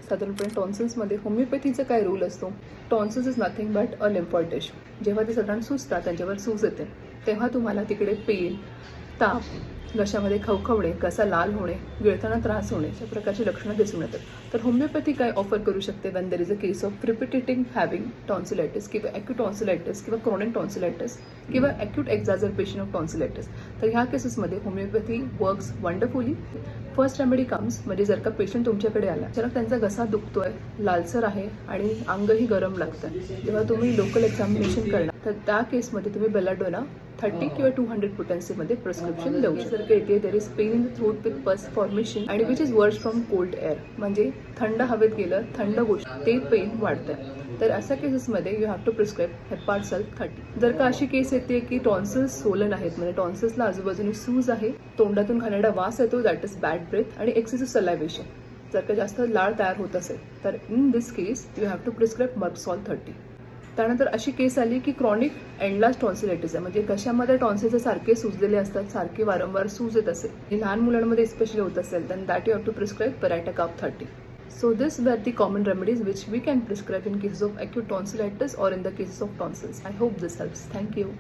साधारणपणे टॉन्सिल्समध्ये होमिओपॅथीचा काय रोल असतो? Tonsils is nothing but a lymphoid tissue. जेव्हा ते साधारण सुजतात, त्यांच्यावर सूज येते, तेव्हा तुम्हाला तिकडे पेन, ताप, घशामध्ये खवखवणे, घसा लाल होणे, गिळताना त्रास होणे अशा प्रकारची लक्षणं दिसून येतात. तर होमिओपॅथी काय ऑफर करू शकते when there is a case of repeating having tonsillitis किंवा acute tonsillitis किंवा chronic tonsillitis किंवा acute exacerbation of tonsillitis. तर ह्या केसेसमध्ये homeopathy works wonderfully. First remedy comes म्हणजे जर का पेशंट तुमच्याकडे आला, अचानक त्यांचा घसा दुखतोय, लालसर आहे आणि अंगही गरम लागतं, जेव्हा तुम्ही लोकल एक्झामिनेशन करणार तर त्या केसमध्ये तुम्ही बेलाडोना 30 किंवा 200 पोटेन्सीमध्ये प्रिस्क्रिप्शन देऊ. जर का येते there is pain in the throat with pus formation आणि which is work from cold air, म्हणजे थंड हवेत गेलं, थंड गोष्ट ते पेन वाढतं. तर अशा केसेसमध्ये you have to prescribe hepar sulph 30. जर का अशी केस येते की टॉन्सिल्स सोलन आहेत, म्हणजे टॉन्सिल्सला आजूबाजूने सूज आहे, तोंडातून घाणेरडा वास येतो, दॅट इज बॅड ब्रेथ आणि एक्सेसिव्ह सलायव्हेशन, जर का जास्त लाळ तयार होत असेल तर in this case you have to prescribe merc sol 30. त्यानंतर अशी केस आली की क्रॉनिक एंडलास्ट टॉन्सिलायटिस आहे, म्हणजे घशामध्ये टॉन्सिल्स सारखे सुजलेले असतात, सारखे वारंवार सूज येत असेल, हे लहान मुलांमध्ये स्पेशली होत असेल, then that you have to prescribe पेराटाकाप 30. So these were the common remedies which we can prescribe in cases of acute tonsillitis or in the cases of tonsils. I hope this helps. Thank you.